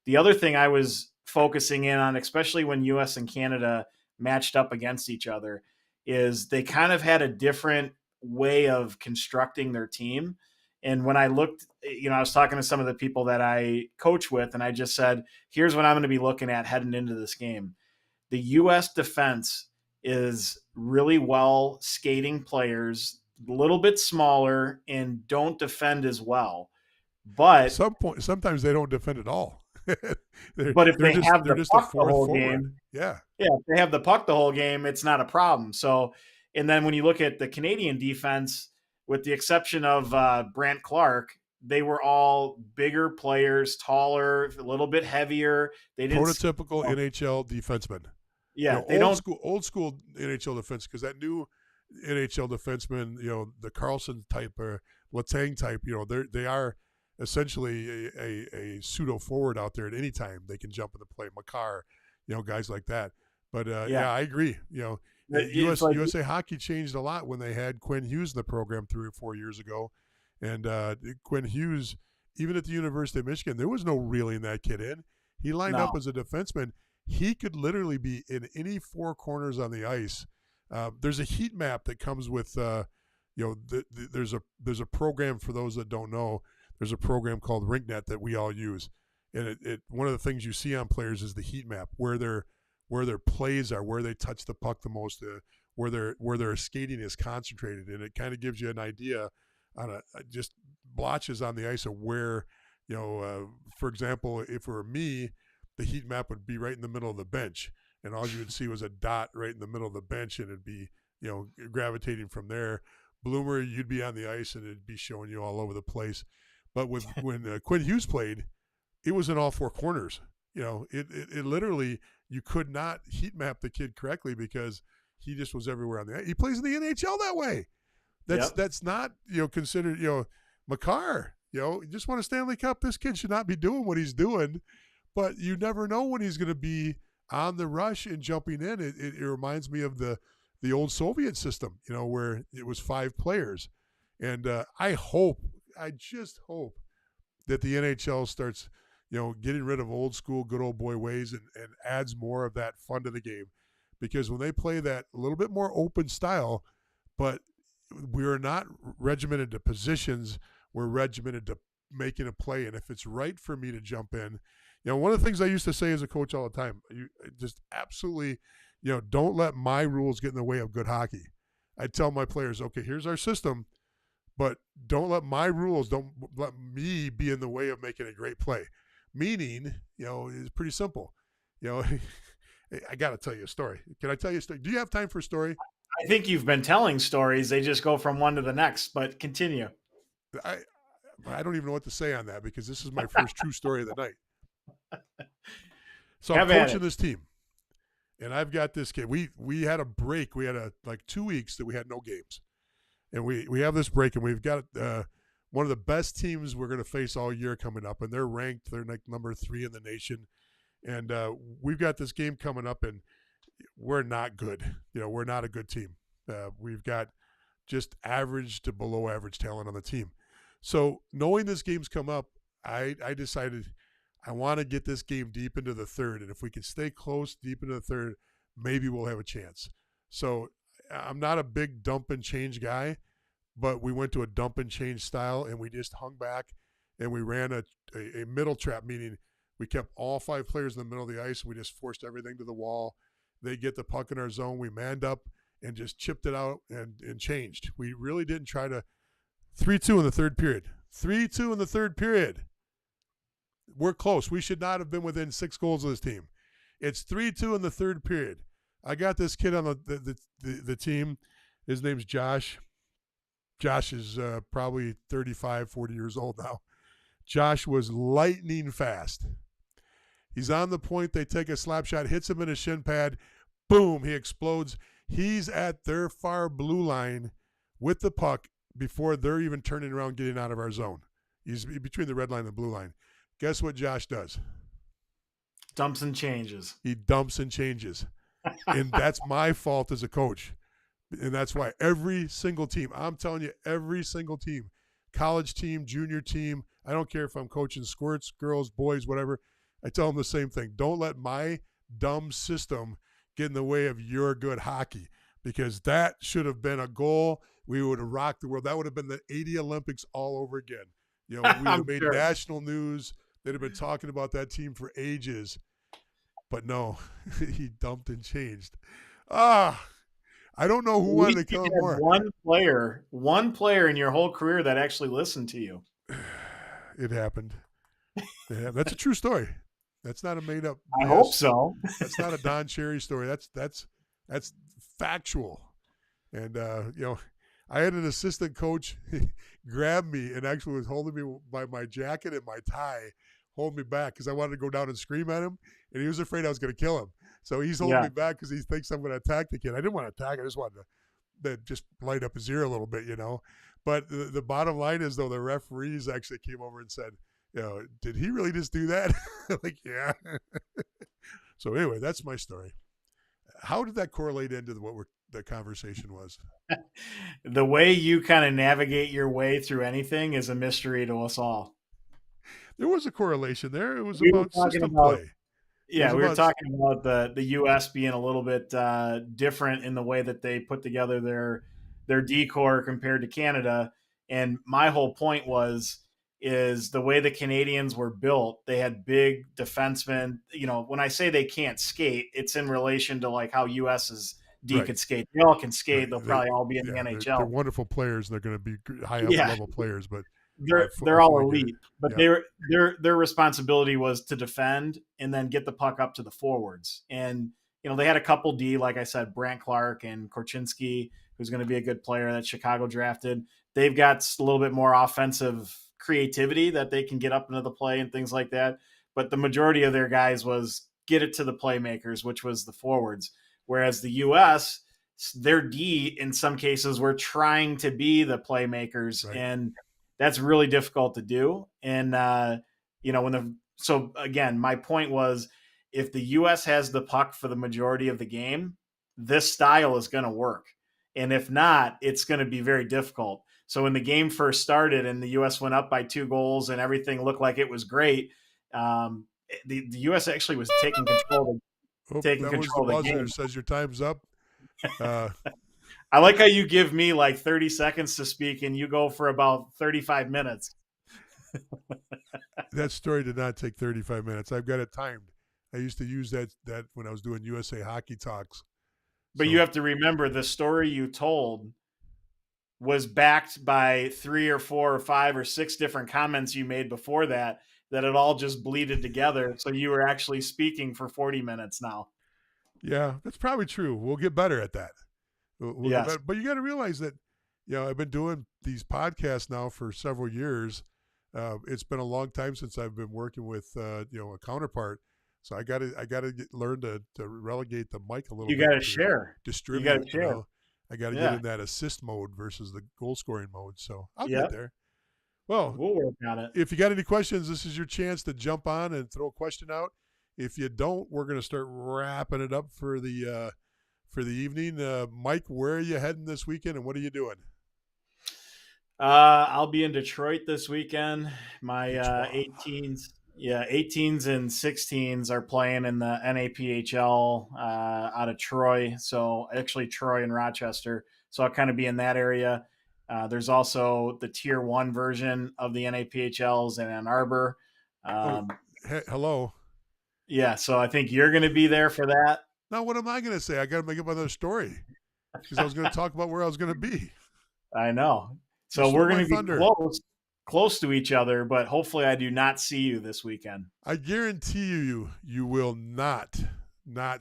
The other thing I was focusing in on, especially when U.S. and Canada matched up against each other, is they kind of had a different way of constructing their team. And when I looked, I was talking to some of the people that I coach with, and I just said, here's what I'm going to be looking at heading into this game. The U.S. defense is really well skating players, a little bit smaller, and don't defend as well. But sometimes they don't defend at all. But if they have the puck the whole game, if they have the puck the whole game, it's not a problem. So, and then when you look at the Canadian defense, with the exception of Brant Clark, they were all bigger players, taller, a little bit heavier. They didn't prototypical NHL defensemen. Yeah, they don't old school NHL defense, because that new NHL defenseman, the Carlson type or Letang type, they are essentially a pseudo forward out there at any time. They can jump in the play. Makar, guys like that. But I agree. USA Hockey changed a lot when they had Quinn Hughes in the program 3 or 4 years ago. And Quinn Hughes, even at the University of Michigan, there was no reeling that kid in. He lined up as a defenseman. He could literally be in any four corners on the ice. There's a heat map that comes with, there's a program for those that don't know. There's a program called RinkNet that we all use. And it one of the things you see on players is the heat map, where their plays are, where they touch the puck the most, where their skating is concentrated, and it kind of gives you an idea on just blotches on the ice of where, for example, if it were me, the heat map would be right in the middle of the bench, and all you would see was a dot right in the middle of the bench, and it'd be gravitating from there. Bloomer, you'd be on the ice, and it'd be showing you all over the place. But when Quinn Hughes played, it was in all four corners. It literally, you could not heat map the kid correctly because he just was everywhere on the ice. He plays in the NHL that way. That's not considered Makar. You just won a Stanley Cup. This kid should not be doing what he's doing, but you never know when he's going to be on the rush and jumping in. It reminds me of the old Soviet system, where it was 5 players, and I just hope that the NHL starts getting rid of old school, good old boy ways and adds more of that fun to the game. Because when they play that a little bit more open style, but we're not regimented to positions, we're regimented to making a play. And if it's right for me to jump in, one of the things I used to say as a coach all the time, you just absolutely, don't let my rules get in the way of good hockey. I tell my players, okay, here's our system, but don't let my rules, don't let me be in the way of making a great play. Meaning, it's pretty simple. I got to tell you a story. Can I tell you a story? Do you have time for a story? I think you've been telling stories. They just go from one to the next, but continue. I don't even know what to say on that because this is my first true story of the night. So I'm coaching this team, and I've got this kid. We had a break. We had 2 weeks that we had no games, and we have this break, and we've got one of the best teams we're going to face all year coming up, and they're ranked. They're like number 3 in the nation, and we've got this game coming up, and we're not good. We're not a good team. We've got just average to below average talent on the team. So knowing this game's come up, I decided I want to get this game deep into the third, and if we can stay close deep into the third, maybe we'll have a chance. So I'm not a big dump and change guy, but we went to a dump and change style, and we just hung back, and we ran a middle trap, meaning we kept all 5 players in the middle of the ice, and we just forced everything to the wall. They get the puck in our zone. We manned up and just chipped it out and changed. We really didn't try to 3-2 in the third period. 3-2 in the third period. We're close. We should not have been within 6 goals of this team. It's 3-2 in the third period. I got this kid on the team. His name's Josh. Josh is probably 35, 40 years old now. Josh was lightning fast. He's on the point. They take a slap shot, hits him in a shin pad. Boom, he explodes. He's at their far blue line with the puck, before they're even turning around getting out of our zone. He's between the red line and the blue line. Guess what Josh does? Dumps and changes. He dumps and changes. And that's my fault as a coach. And that's why every single team, I'm telling you, every single team, college team, junior team, I don't care if I'm coaching squirts, girls, boys, whatever, I tell them the same thing. Don't let my dumb system get in the way of your good hockey, because that should have been a goal. We would have rocked the world. That would have been the 80 Olympics all over again. You know, we would have made national news. They'd have been talking about that team for ages. But no, he dumped and changed. I don't know who wanted to kill him more. One player in your whole career that actually listened to you. It happened. That's a true story. That's not a made up. I hope so. That's not a Don Cherry story. That's factual. And you know, I had an assistant coach grab me and actually was holding me by my jacket and my tie, hold me back because I wanted to go down and scream at him, and he was afraid I was going to kill him. So he's holding me back because he thinks I'm going to attack the kid. I didn't want to attack. I just wanted to just light up his ear a little bit, you know. But the bottom line is, though, the referees actually came over and said, you know, did he really just do that? Like, yeah. So anyway, that's my story. How did that correlate into what the conversation was? The way you kind of navigate your way through anything is a mystery to us all. There was a correlation there. It was about system play. Yeah, we were talking about the U.S. being a little bit different in the way that they put together their D-corps compared to Canada. And my whole point is the way the Canadians were built. They had big defensemen. You know, when I say they can't skate, it's in relation to like how U.S.'s D could skate. They all can skate. Right. They'll probably all be in the NHL. They're wonderful players. They're going to be high up level players, but they're all elite. But their responsibility was to defend and then get the puck up to the forwards. And you know, they had a couple D, like I said, Brant Clark and Korchinski, who's going to be a good player that Chicago drafted. They've got a little bit more offensive creativity that they can get up into the play and things like that. But the majority of their guys was get it to the playmakers, which was the forwards. Whereas the U.S., their D in some cases were trying to be the playmakers, and that's really difficult to do. And you know, so again, my point was, if the U.S. has the puck for the majority of the game, this style is going to work, and if not, it's going to be very difficult. So when the game first started and the U.S. went up by 2 goals and everything looked like it was great, the U.S. actually was taking control. Taking control of the game. Says your time's up. I like how you give me like 30 seconds to speak and you go for about 35 minutes. That story did not take 35 minutes. I've got it timed. I used to use that when I was doing USA Hockey Talks. But you have to remember, the story you told was backed by 3 or 4 or 5 or 6 different comments you made before that it all just bleeded together. So you were actually speaking for 40 minutes now. Yeah, that's probably true. We'll get better at that. Yes. But you got to realize that, you know, I've been doing these podcasts now for several years. It's been a long time since I've been working with, you know, a counterpart. So I got to learn to relegate the mic a little bit. You got to share. Distribute. You got to share. You know? I got to get in that assist mode versus the goal scoring mode. So I'll get there. Well, we'll work on it. If you got any questions, this is your chance to jump on and throw a question out. If you don't, we're going to start wrapping it up for the evening. Mike, where are you heading this weekend, and what are you doing? I'll be in Detroit this weekend. My 18s and 16s are playing in the NAPHL out of Troy. So actually Troy and Rochester. So I'll kind of be in that area. There's also the Tier 1 version of the NAPHLs in Ann Arbor. Hello. Yeah, so I think you're going to be there for that. Now, what am I going to say? I got to make up another story because I was going to talk about where I was going to be. I know. So we're going to be close to each other, but hopefully I do not see you this weekend. I guarantee you will not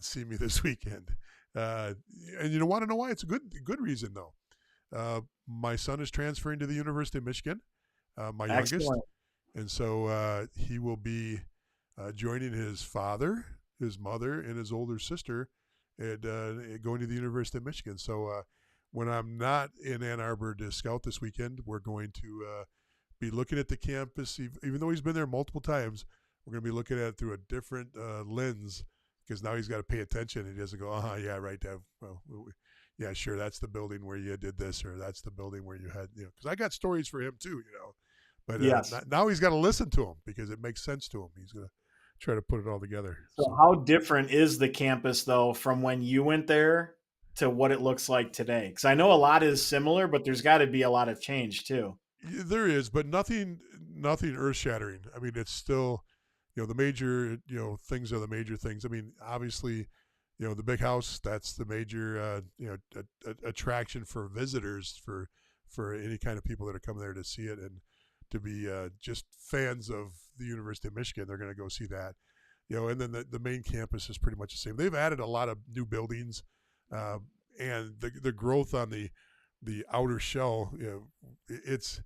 see me this weekend. And you want to know why? It's a good reason, though. My son is transferring to the University of Michigan, my youngest. And so he will be joining his father, his mother, and his older sister and going to the University of Michigan. So when I'm not in Ann Arbor to scout this weekend, we're going to be looking at the campus. Even though he's been there multiple times, we're going to be looking at it through a different lens, because now he's got to pay attention. He doesn't go, yeah, right, Dad. Well, yeah, sure, that's the building where you did this, or that's the building where you had, because I got stories for him too, But Yes. now he's got to listen to him because it makes sense to him. He's going to try to put it all together. So how different is the campus, though, from when you went there to what it looks like today? Because I know a lot is similar, but there's got to be a lot of change too. There is, but nothing earth-shattering. I mean, it's still, the major, things are the major things. I mean, obviously, the big house, that's the major, attraction for visitors, for any kind of people that are coming there to see it and to be just fans of the University of Michigan. They're going to go see that, and then the main campus is pretty much the same. They've added a lot of new buildings, and the growth on the outer shell, it's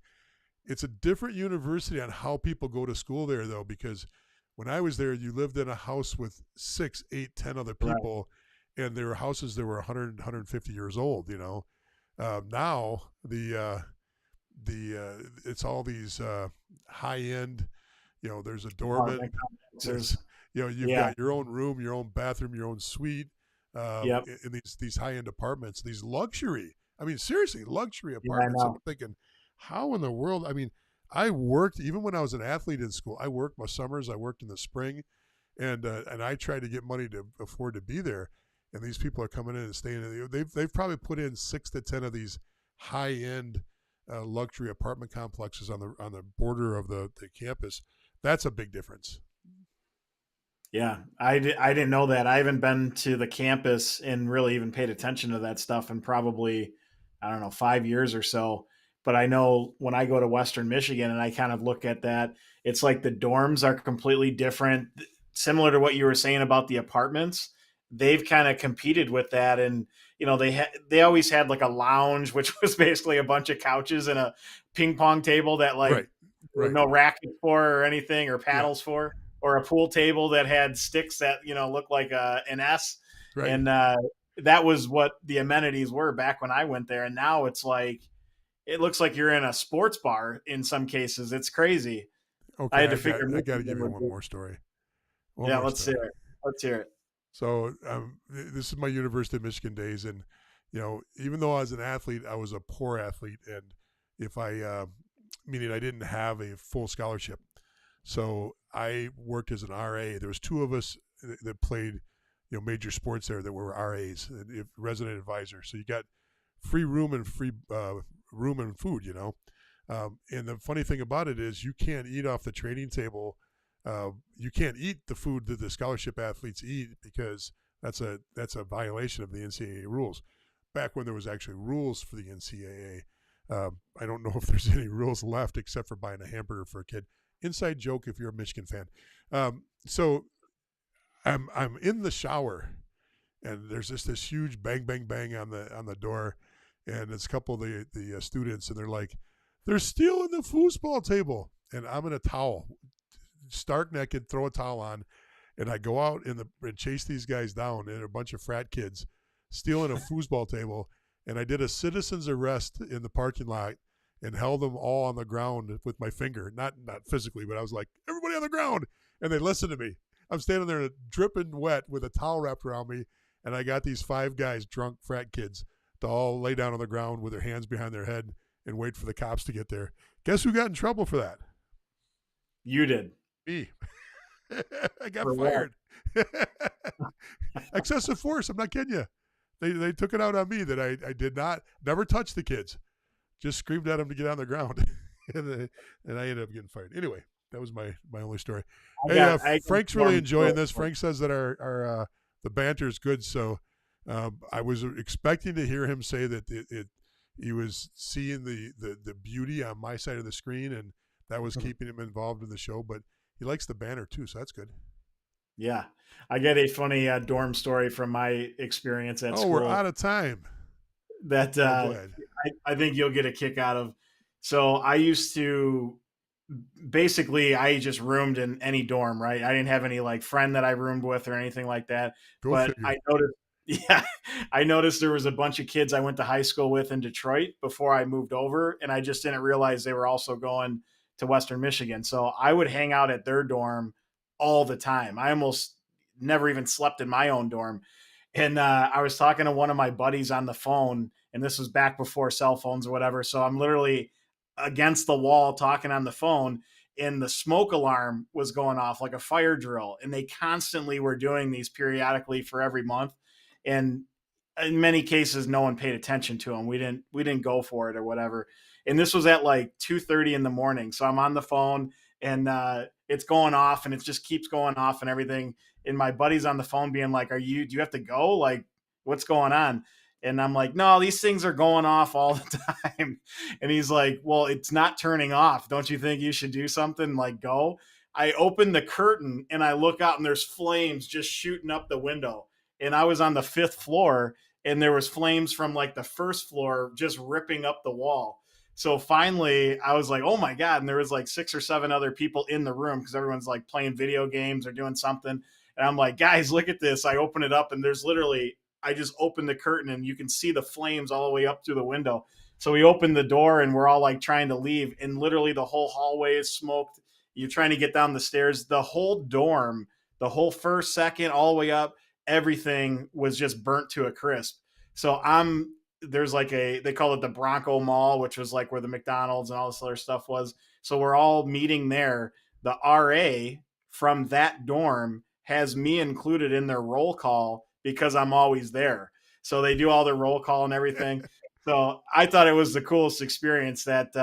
a different university on how people go to school there, though, because when I was there, you lived in a house with 6, 8, 10 other people, right. And there were houses that were 100, 150 years old. Now it's all these high end. There's a doorman. You've got your own room, your own bathroom, your own suite. In these high end apartments, these luxury. I mean, seriously, luxury apartments. I'm thinking, how in the world? I mean, I worked, even when I was an athlete in school, I worked my summers, I worked in the spring, and I tried to get money to afford to be there. And these people are coming in and staying. They've probably put in 6 to 10 of these high end luxury apartment complexes on the border of the campus. That's a big difference. Yeah, I didn't know that. I haven't been to the campus and really even paid attention to that stuff in probably, I don't know, 5 years or so. But I know when I go to Western Michigan and I kind of look at that, it's like the dorms are completely different, similar to what you were saying about the apartments. They've kind of competed with that, and they always had like a lounge, which was basically a bunch of couches and a ping pong table that there were no rackets for or anything, or paddles for, or a pool table that had sticks that looked like an S, and that was what the amenities were back when I went there. And now it's like, it looks like you're in a sports bar in some cases. It's crazy. Okay, I got to give you one more story. Let's hear it. Let's hear it. So this is my University of Michigan days, and even though I was an athlete, I was a poor athlete, and meaning I didn't have a full scholarship. So I worked as an RA. There was 2 of us that played, major sports there that were RAs, resident advisors. So you got free room and free room and food, and the funny thing about it is you can't eat off the training table. You can't eat the food that the scholarship athletes eat, because that's a violation of the NCAA rules. Back when there was actually rules for the NCAA, I don't know if there's any rules left except for buying a hamburger for a kid. Inside joke if you're a Michigan fan. So I'm in the shower, and there's just this huge bang bang bang on the door. And it's a couple of the students, and they're like, they're stealing the foosball table. And I'm in a towel, stark naked, throw a towel on, and I go out and chase these guys down. And a bunch of frat kids stealing a foosball table. And I did a citizen's arrest in the parking lot and held them all on the ground with my finger. Not physically, but I was like, everybody on the ground. And they listened to me. I'm standing there dripping wet with a towel wrapped around me. And I got these 5 guys, drunk frat kids, to all lay down on the ground with their hands behind their head and wait for the cops to get there. Guess who got in trouble for that? You did. Me. I got fired. Excessive force. I'm not kidding you. They took it out on me that I did never touch the kids. Just screamed at them to get on the ground. and I ended up getting fired. Anyway, that was my only story. Frank's really enjoying this. Frank says that our the banter is good, so I was expecting to hear him say that he was seeing the beauty on my side of the screen, and that was keeping him involved in the show. But he likes the banter too, so that's good. Yeah, I get a funny dorm story from my experience at school. Oh, we're out of time. That I think you'll get a kick out of. So I used to basically, I just roomed in any dorm, right? I didn't have any like friend that I roomed with or anything like that. But I noticed, Yeah, I noticed there was a bunch of kids I went to high school with in Detroit before I moved over, and I just didn't realize they were also going to Western Michigan. So I would hang out at their dorm all the time. I almost never even slept in my own dorm. And I was talking to one of my buddies on the phone, and this was back before cell phones or whatever. So I'm literally against the wall talking on the phone, and the smoke alarm was going off like a fire drill. And they constantly were doing these periodically for every month. And in many cases, no one paid attention to them. We didn't go for it or whatever. And this was at like 2:30 in the morning. So I'm on the phone, and it's going off, and it just keeps going off and everything. And my buddy's on the phone being like, do you have to go? Like, what's going on? And I'm like, no, these things are going off all the time. And he's like, well, it's not turning off. Don't you think you should do something? Like, go. I open the curtain and I look out, and there's flames just shooting up the window. And I was on the 5th floor, and there was flames from like the 1st floor just ripping up the wall. So finally I was like, oh my God. And there was like 6 or 7 other people in the room, because everyone's like playing video games or doing something. And I'm like, guys, look at this. I open it up, and there's literally, I just opened the curtain, and you can see the flames all the way up through the window. So we opened the door, and we're all like trying to leave. And literally the whole hallway is smoked. You're trying to get down the stairs. The whole dorm, the whole first, second, all the way up, everything was just burnt to a crisp. So there's like they call it the Bronco Mall, which was like where the McDonald's and all this other stuff was. So we're all meeting there. The RA from that dorm has me included in their roll call because I'm always there. So they do all their roll call and everything. So I thought it was the coolest experience that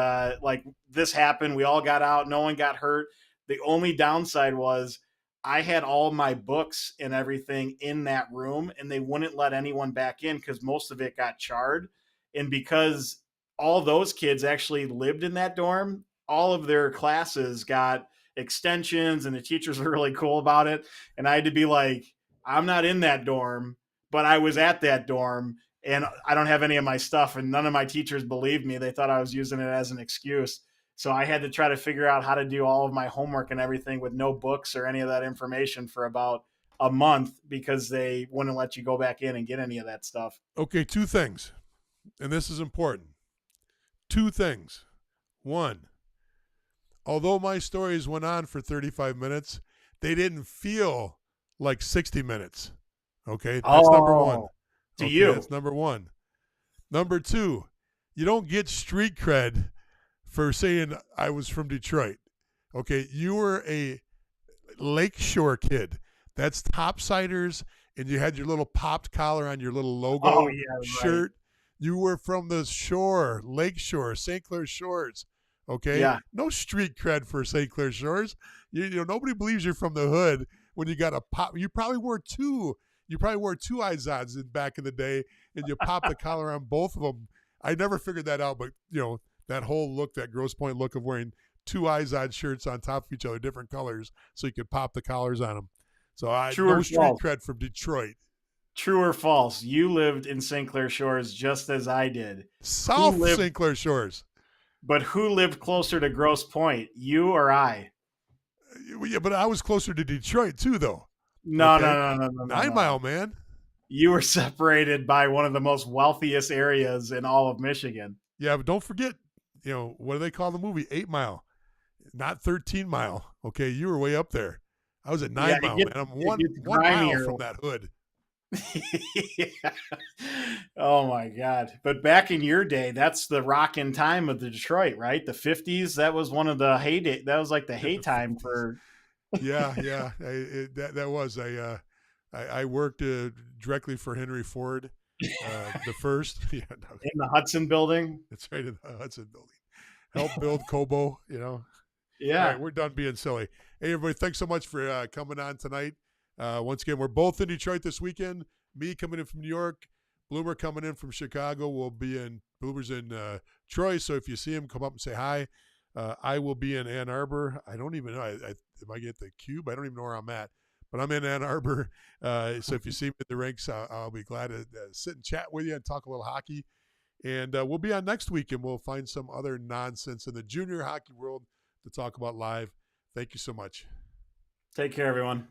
like this happened. We all got out. No one got hurt. The only downside was I had all my books and everything in that room, and they wouldn't let anyone back in because most of it got charred. And because all those kids actually lived in that dorm, all of their classes got extensions, and the teachers were really cool about it. And I had to be like, I'm not in that dorm, but I was at that dorm, and I don't have any of my stuff. And none of my teachers believed me. They thought I was using it as an excuse. So I had to try to figure out how to do all of my homework and everything with no books or any of that information for about a month, because they wouldn't let you go back in and get any of that stuff. Okay, 2 things, and this is important. 2 things. 1, although my stories went on for 35 minutes, they didn't feel like 60 minutes. Okay, that's number 1. To you. That's number 1. Number 2, you don't get street cred for saying I was from Detroit. Okay, you were a Lakeshore kid. That's Topsiders, and you had your little popped collar on your little logo shirt. Right. You were from the shore, Lakeshore, St. Clair Shores. Okay, yeah. No street cred for St. Clair Shores. You know, nobody believes you're from the hood when you got a pop. You probably wore 2 Izods back in the day, and you popped the collar on both of them. I never figured that out, but you know, that whole look, that Grosse Pointe look of wearing 2 Izod shirts on top of each other, different colors, so you could pop the collars on them. So no street cred from Detroit. True or false? You lived in St. Clair Shores just as I did. South St. Clair Shores. But who lived closer to Grosse Pointe, you or I? Yeah, but I was closer to Detroit too, though. No. 9 Mile, man. You were separated by one of the most wealthiest areas in all of Michigan. Yeah, but don't forget, you know, what do they call the movie? 8 Mile, not 13 Mile. Okay, you were way up there. I was at 9 Mile, man. I'm one mile from that hood. Yeah. Oh my God. But back in your day, that's the rockin' time of the Detroit, right? The 50s. That was one of the heyday. That was like the hay time for. Yeah. That was. I worked directly for Henry Ford, the first. Yeah, no. In the Hudson building. That's right, in the Hudson building. Helped build Kobo, you know. Yeah. All right, we're done being silly. Hey, everybody, thanks so much for coming on tonight. Once again, we're both in Detroit this weekend. Me coming in from New York, Bloomer coming in from Chicago. Bloomer's in Troy, so if you see him, come up and say hi. I will be in Ann Arbor. I don't even know. If I get the cube, I don't even know where I'm at. But I'm in Ann Arbor. So if you see me at the rinks, I'll be glad to sit and chat with you and talk a little hockey. And we'll be on next week, and we'll find some other nonsense in the junior hockey world to talk about live. Thank you so much. Take care, everyone.